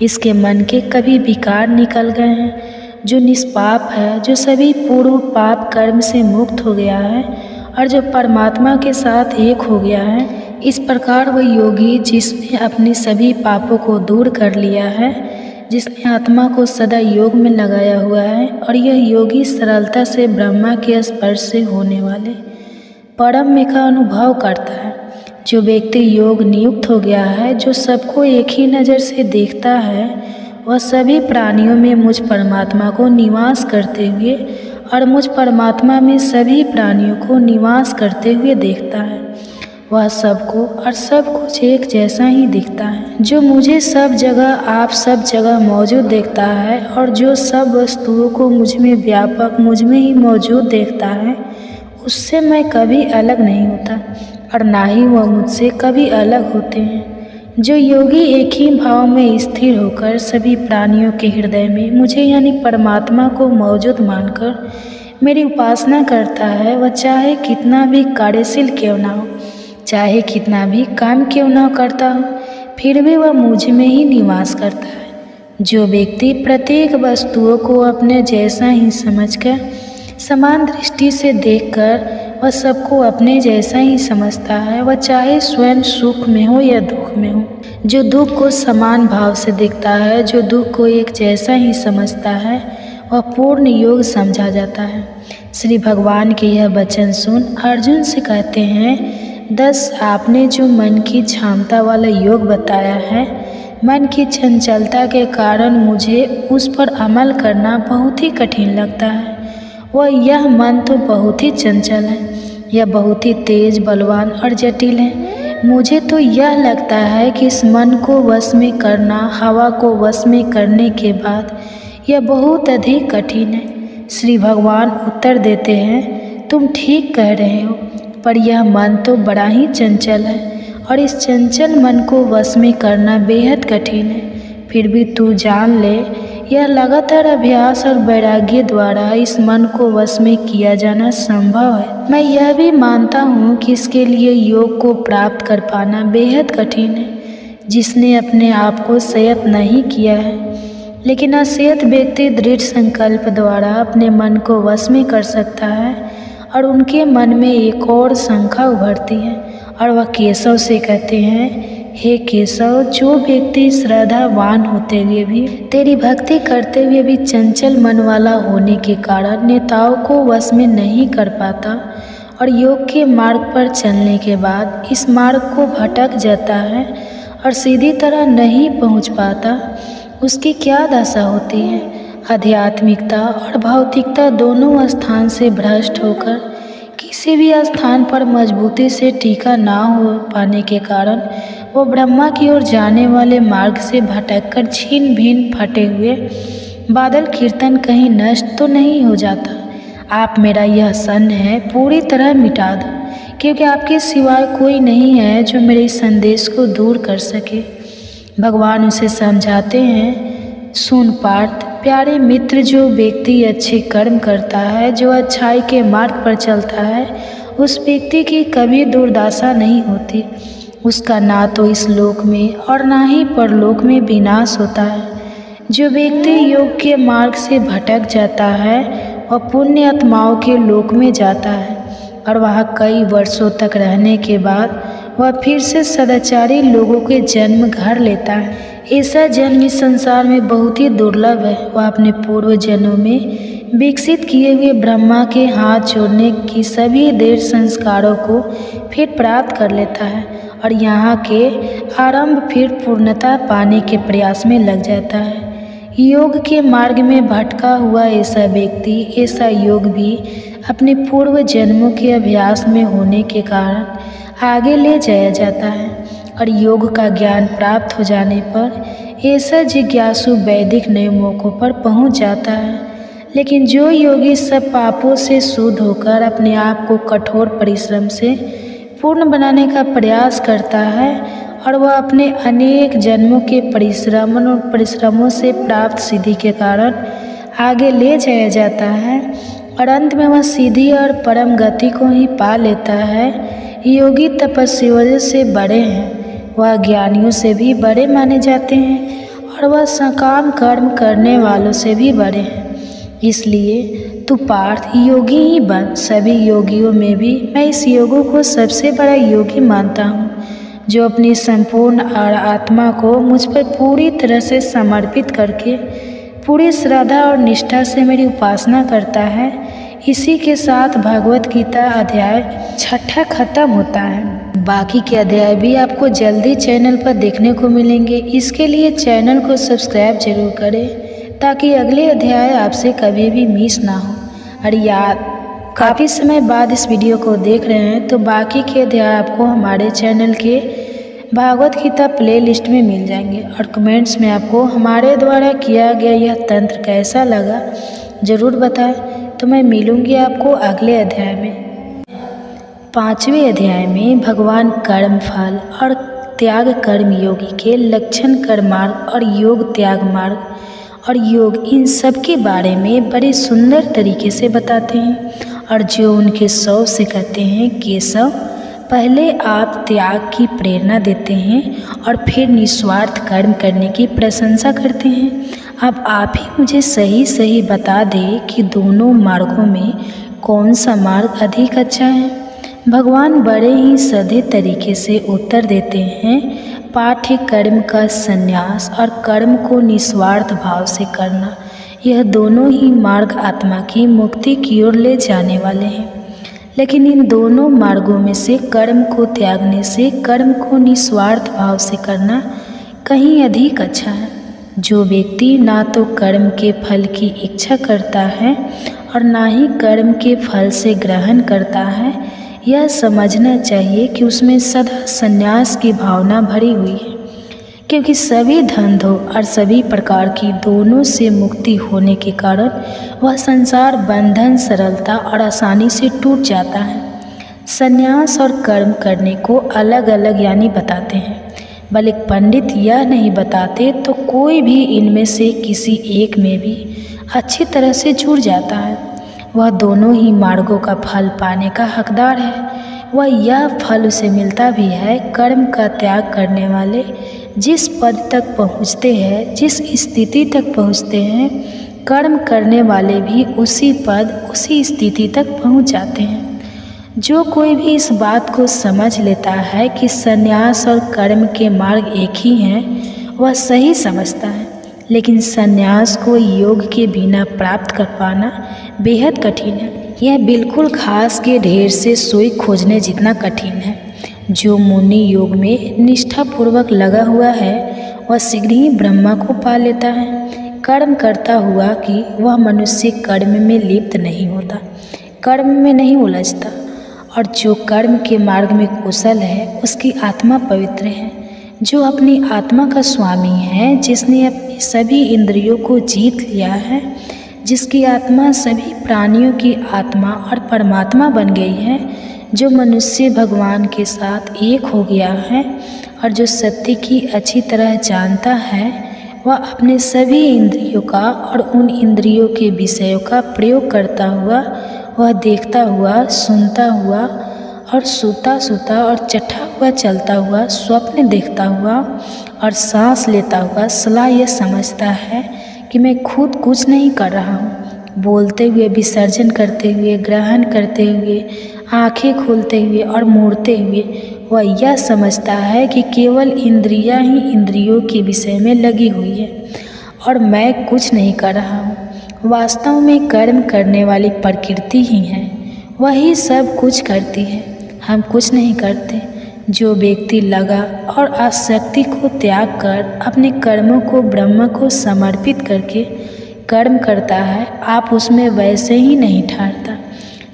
इसके मन के कभी विकार निकल गए हैं, जो निष्पाप है, जो सभी पूर्व पाप कर्म से मुक्त हो गया है और जो परमात्मा के साथ एक हो गया है। इस प्रकार वह योगी जिसने अपने सभी पापों को दूर कर लिया है, जिसने आत्मा को सदा योग में लगाया हुआ है, और यह योगी सरलता से ब्रह्मा के स्पर्श से होने वाले परम में का अनुभव करता है। जो व्यक्ति योग नियुक्त हो गया है, जो सबको एक ही नज़र से देखता है, वह सभी प्राणियों में मुझ परमात्मा को निवास करते हुए और मुझ परमात्मा में सभी प्राणियों को निवास करते हुए देखता है। वह सबको और सब कुछ एक जैसा ही दिखता है। जो मुझे सब जगह आप सब जगह मौजूद देखता है और जो सब वस्तुओं को मुझ में व्यापक मुझ में ही मौजूद देखता है, उससे मैं कभी अलग नहीं होता और ना ही वह मुझसे कभी अलग होते हैं। जो योगी एक ही भाव में स्थिर होकर सभी प्राणियों के हृदय में मुझे यानी परमात्मा को मौजूद मानकर मेरी उपासना करता है, वह चाहे कितना भी कार्यशील क्यों ना हो, चाहे कितना भी काम क्यों न करता हो, फिर भी वह मुझ में ही निवास करता है। जो व्यक्ति प्रत्येक वस्तुओं को अपने जैसा ही समझकर समान दृष्टि से देखकर वह सबको अपने जैसा ही समझता है, वह चाहे स्वयं सुख में हो या दुख में हो। जो दुख को समान भाव से देखता है, जो दुख को एक जैसा ही समझता है, वह पूर्ण योग समझा जाता है। श्री भगवान के यह वचन सुन अर्जुन से कहते हैं, 10 आपने जो मन की क्षमता वाला योग बताया है, मन की चंचलता के कारण मुझे उस पर अमल करना बहुत ही कठिन लगता है। वह यह मन तो बहुत ही चंचल है, यह बहुत ही तेज, बलवान और जटिल है। मुझे तो यह लगता है कि इस मन को वश में करना हवा को वश में करने के बाद यह बहुत अधिक कठिन है। श्री भगवान उत्तर देते हैं, तुम ठीक कह रहे हो, पर यह मन तो बड़ा ही चंचल है और इस चंचल मन को वश में करना बेहद कठिन है। फिर भी तू जान ले, यह लगातार अभ्यास और वैराग्य द्वारा इस मन को वश में किया जाना संभव है। मैं यह भी मानता हूँ कि इसके लिए योग को प्राप्त कर पाना बेहद कठिन है। जिसने अपने आप को संयत नहीं किया है, लेकिन असंयत व्यक्ति दृढ़ संकल्प द्वारा अपने मन को वश में कर सकता है और उनके मन में एक और शंका उभरती है और वह केशव से कहते हैं, हे केशव, जो व्यक्ति श्रद्धावान होते हुए भी तेरी भक्ति करते हुए भी चंचल मन वाला होने के कारण नेताओं को वश में नहीं कर पाता और योग के मार्ग पर चलने के बाद इस मार्ग को भटक जाता है और सीधी तरह नहीं पहुंच पाता, उसकी क्या दशा होती है। आध्यात्मिकता और भौतिकता दोनों स्थान से भ्रष्ट होकर किसी भी स्थान पर मजबूती से टीका ना हो पाने के कारण वो ब्रह्मा की ओर जाने वाले मार्ग से भटककर छीन भिन्न फटे हुए बादल कीर्तन कहीं नष्ट तो नहीं हो जाता। आप मेरा यह सन है पूरी तरह मिटा दो, क्योंकि आपके सिवाय कोई नहीं है जो मेरे इस संदेश को दूर कर सके। भगवान उसे समझाते हैं, सुन पार्थ प्यारे मित्र, जो व्यक्ति अच्छे कर्म करता है, जो अच्छाई के मार्ग पर चलता है, उस व्यक्ति की कभी दुर्दशा नहीं होती। उसका ना तो इस लोक में और ना ही परलोक में विनाश होता है। जो व्यक्ति योग के मार्ग से भटक जाता है वह पुण्य आत्माओं के लोक में जाता है और वहाँ कई वर्षों तक रहने के बाद वह फिर से सदाचारी लोगों के जन्म घर लेता है। ऐसा जन्म इस संसार में बहुत ही दुर्लभ है। वह अपने पूर्व जन्मों में विकसित किए हुए ब्रह्मा के हाथ जोड़ने की सभी देर संस्कारों को फिर प्राप्त कर लेता है और यहाँ के आरंभ फिर पूर्णता पाने के प्रयास में लग जाता है। योग के मार्ग में भटका हुआ ऐसा व्यक्ति, ऐसा योग भी अपने पूर्व जन्मों के अभ्यास में होने के कारण आगे ले जाया जाता है और योग का ज्ञान प्राप्त हो जाने पर ऐसा जिज्ञासु वैदिक नियमों पर पहुंच जाता है। लेकिन जो योगी सब पापों से शुद्ध होकर अपने आप को कठोर परिश्रम से पूर्ण बनाने का प्रयास करता है और वह अपने अनेक जन्मों के परिश्रमों से प्राप्त सिद्धि के कारण आगे ले जाया जाता है और अंत में वह सीधी और परम गति को ही पा लेता है। योगी तपस्वियों से बड़े हैं, वह ज्ञानियों से भी बड़े माने जाते हैं और वह सकाम कर्म करने वालों से भी बड़े हैं। इसलिए तू पार्थ योगी ही बन। सभी योगियों में भी मैं इस योगी को सबसे बड़ा योगी मानता हूँ, जो अपनी संपूर्ण आत्मा को मुझ पर पूरी तरह से समर्पित करके पूरी श्रद्धा और निष्ठा से मेरी उपासना करता है। इसी के साथ भगवत गीता अध्याय 6 खत्म होता है। बाकी के अध्याय भी आपको जल्दी चैनल पर देखने को मिलेंगे। इसके लिए चैनल को सब्सक्राइब जरूर करें ताकि अगले अध्याय आपसे कभी भी मिस ना हो। और याद काफ़ी समय बाद इस वीडियो को देख रहे हैं तो बाकी के अध्याय आपको हमारे चैनल के भागवत गीता प्लेलिस्ट में मिल जाएंगे। और कमेंट्स में आपको हमारे द्वारा किया गया यह तंत्र कैसा लगा ज़रूर बताएं। तो मैं मिलूँगी आपको अगले अध्याय में। 5वें अध्याय में भगवान कर्म फल और त्याग कर्म योगी के लक्षण, कर्म मार्ग और योग त्याग मार्ग और योग, इन सब के बारे में बड़े सुंदर तरीके से बताते हैं। और जो उनके 100 से कहते हैं केशव, पहले आप त्याग की प्रेरणा देते हैं और फिर निस्वार्थ कर्म करने की प्रशंसा करते हैं। अब आप ही मुझे सही बता दें कि दोनों मार्गों में कौन सा मार्ग अधिक अच्छा है। भगवान बड़े ही सीधे तरीके से उत्तर देते हैं। पाठ्य कर्म का संन्यास और कर्म को निस्वार्थ भाव से करना, यह दोनों ही मार्ग आत्मा की मुक्ति की ओर ले जाने वाले हैं। लेकिन इन दोनों मार्गों में से कर्म को त्यागने से कर्म को निस्वार्थ भाव से करना कहीं अधिक अच्छा है। जो व्यक्ति ना तो कर्म के फल की इच्छा करता है और ना ही कर्म के फल से ग्रहण करता है, यह समझना चाहिए कि उसमें सदा संन्यास की भावना भरी हुई है। क्योंकि सभी धंधों और सभी प्रकार की दोनों से मुक्ति होने के कारण वह संसार बंधन सरलता और आसानी से टूट जाता है। संन्यास और कर्म करने को अलग अलग यानी बताते हैं, भले पंडित यह नहीं बताते तो कोई भी इनमें से किसी एक में भी अच्छी तरह से जुड़ जाता है। वह दोनों ही मार्गों का फल पाने का हकदार है। वह यह फल उसे मिलता भी है। कर्म का त्याग करने वाले जिस पद तक पहुँचते हैं, जिस स्थिति तक पहुँचते हैं, कर्म करने वाले भी उसी पद उसी स्थिति तक पहुँच जाते हैं। जो कोई भी इस बात को समझ लेता है कि संन्यास और कर्म के मार्ग एक ही हैं, वह सही समझता है। लेकिन संन्यास को योग के बिना प्राप्त कर पाना बेहद कठिन है। यह बिल्कुल घास के ढेर से सुई खोजने जितना कठिन है। जो मुनि योग में निष्ठापूर्वक लगा हुआ है वह शीघ्र ही ब्रह्मा को पा लेता है। कर्म करता हुआ कि वह मनुष्य कर्म में लिप्त नहीं होता, कर्म में नहीं उलझता। और जो कर्म के मार्ग में कुशल है उसकी आत्मा पवित्र है। जो अपनी आत्मा का स्वामी है, जिसने अपनी सभी इंद्रियों को जीत लिया है, जिसकी आत्मा सभी प्राणियों की आत्मा और परमात्मा बन गई है, जो मनुष्य भगवान के साथ एक हो गया है और जो सत्य की अच्छी तरह जानता है, वह अपने सभी इंद्रियों का और उन इंद्रियों के विषयों का प्रयोग करता हुआ, वह देखता हुआ, सुनता हुआ और सोता और चढ़ा हुआ चलता हुआ, स्वप्न देखता हुआ और सांस लेता हुआ सदा यह समझता है कि मैं खुद कुछ नहीं कर रहा हूँ। बोलते हुए, विसर्जन करते हुए, ग्रहण करते हुए, आंखें खोलते हुए और मोड़ते हुए वह यह समझता है कि केवल इंद्रियां ही इंद्रियों के विषय में लगी हुई है और मैं कुछ नहीं कर रहा हूँ। वास्तव में कर्म करने वाली प्रकृति ही है, वही सब कुछ करती है, हम कुछ नहीं करते। जो व्यक्ति लगा और आसक्ति को त्याग कर अपने कर्मों को ब्रह्म को समर्पित करके कर्म करता है, आप उसमें वैसे ही नहीं ठहरता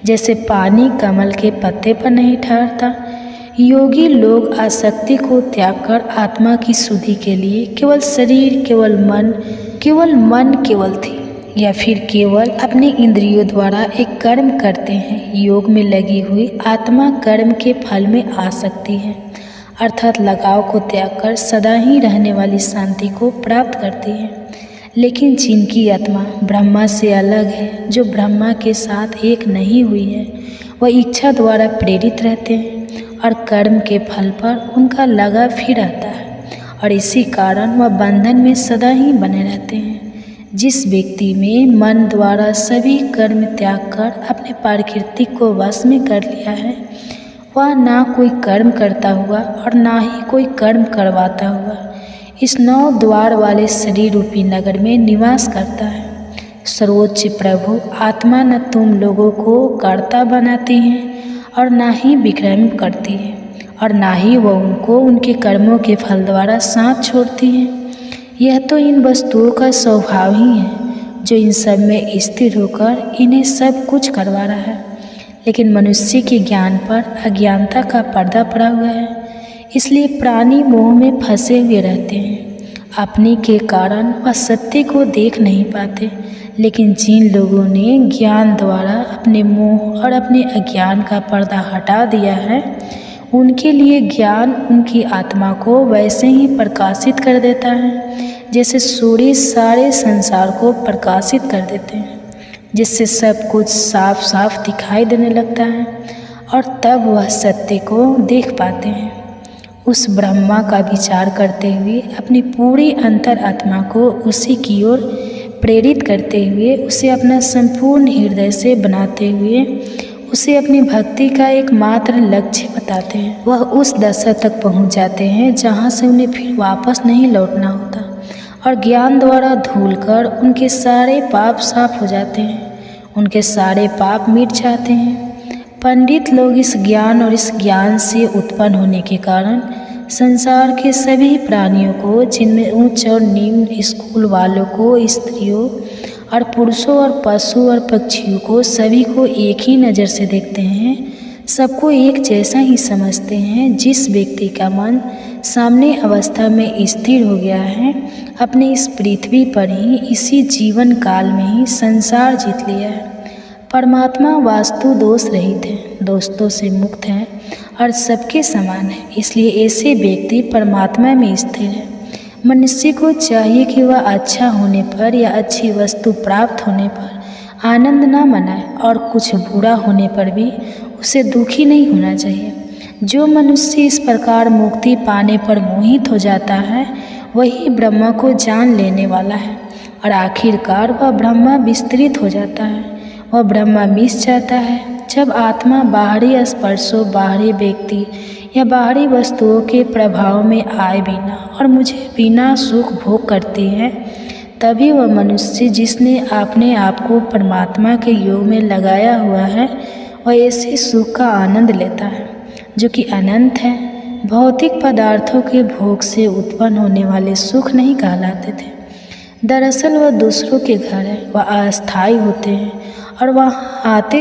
जैसे पानी कमल के पत्ते पर नहीं ठहरता। योगी लोग आसक्ति को त्याग कर आत्मा की शुद्धि के लिए केवल शरीर, केवल मन केवल थी या फिर केवल अपने इंद्रियों द्वारा एक कर्म करते हैं। योग में लगी हुई आत्मा कर्म के फल में आ सकती है, अर्थात लगाव को त्याग कर सदा ही रहने वाली शांति को प्राप्त करती है। लेकिन जिनकी आत्मा ब्रह्मा से अलग है, जो ब्रह्मा के साथ एक नहीं हुई है, वह इच्छा द्वारा प्रेरित रहते हैं और कर्म के फल पर उनका लगाव फिर आता है और इसी कारण वह बंधन में सदा ही बने रहते हैं। जिस व्यक्ति में मन द्वारा सभी कर्म त्याग कर अपने प्रकृति को वश में कर लिया है, वह ना कोई कर्म करता हुआ और ना ही कोई कर्म करवाता हुआ इस 9 द्वार वाले शरीर रूपी नगर में निवास करता है। सर्वोच्च प्रभु आत्मा न तुम लोगों को कर्ता बनाती हैं और ना ही विक्रम करती है और ना ही वह उनको उनके कर्मों के फल द्वारा साथ छोड़ती है। यह तो इन वस्तुओं का स्वभाव ही है जो इन सब में स्थिर होकर इन्हें सब कुछ करवा रहा है। लेकिन मनुष्य के ज्ञान पर अज्ञानता का पर्दा पड़ा हुआ है, इसलिए प्राणी मोह में फंसे हुए रहते हैं। अपने के कारण वह सत्य को देख नहीं पाते। लेकिन जिन लोगों ने ज्ञान द्वारा अपने मोह और अपने अज्ञान का पर्दा हटा दिया है, उनके लिए ज्ञान उनकी आत्मा को वैसे ही प्रकाशित कर देता है जैसे सूर्य सारे संसार को प्रकाशित कर देते हैं, जिससे सब कुछ साफ साफ दिखाई देने लगता है और तब वह सत्य को देख पाते हैं। उस ब्रह्मा का विचार करते हुए अपनी पूरी अंतर आत्मा को उसी की ओर प्रेरित करते हुए, उसे अपना संपूर्ण हृदय से बनाते हुए उसे अपनी भक्ति का एकमात्र लक्ष्य बताते हैं। वह उस दशा तक पहुंच जाते हैं जहां से उन्हें फिर वापस नहीं लौटना होता और ज्ञान द्वारा धुलकर उनके सारे पाप साफ हो जाते हैं, उनके सारे पाप मिट जाते हैं। पंडित लोग इस ज्ञान और इस ज्ञान से उत्पन्न होने के कारण संसार के सभी प्राणियों को, जिनमें उच्च और निम्न स्कूल वालों को, स्त्रियों और पुरुषों और पशु और पक्षियों को, सभी को एक ही नज़र से देखते हैं, सबको एक जैसा ही समझते हैं। जिस व्यक्ति का मन सामने अवस्था में स्थिर हो गया है, अपने इस पृथ्वी पर ही इसी जीवन काल में ही संसार जीत लिया है। परमात्मा वास्तु दोष रहित है, दोस्तों से मुक्त है और सबके समान है, इसलिए ऐसे व्यक्ति परमात्मा में स्थिर है। मनुष्य को चाहिए कि वह अच्छा होने पर या अच्छी वस्तु प्राप्त होने पर आनंद न मनाए और कुछ बुरा होने पर भी उसे दुखी नहीं होना चाहिए। जो मनुष्य इस प्रकार मुक्ति पाने पर मोहित हो जाता है, वही ब्रह्मा को जान लेने वाला है और आखिरकार वह ब्रह्मा विस्तृत हो जाता है, वह ब्रह्मा मिस जाता है। जब आत्मा बाहरी स्पर्शों, बाहरी व्यक्ति या बाहरी वस्तुओं के प्रभाव में आए बिना और मुझे बिना सुख भोग करती है, तभी वह मनुष्य जिसने अपने आप को परमात्मा के योग में लगाया हुआ है, वह ऐसे सुख का आनंद लेता है जो कि अनंत है। भौतिक पदार्थों के भोग से उत्पन्न होने वाले सुख नहीं कहलाते थे। दरअसल वह दूसरों के घर है, वह अस्थायी होते हैं और वह आते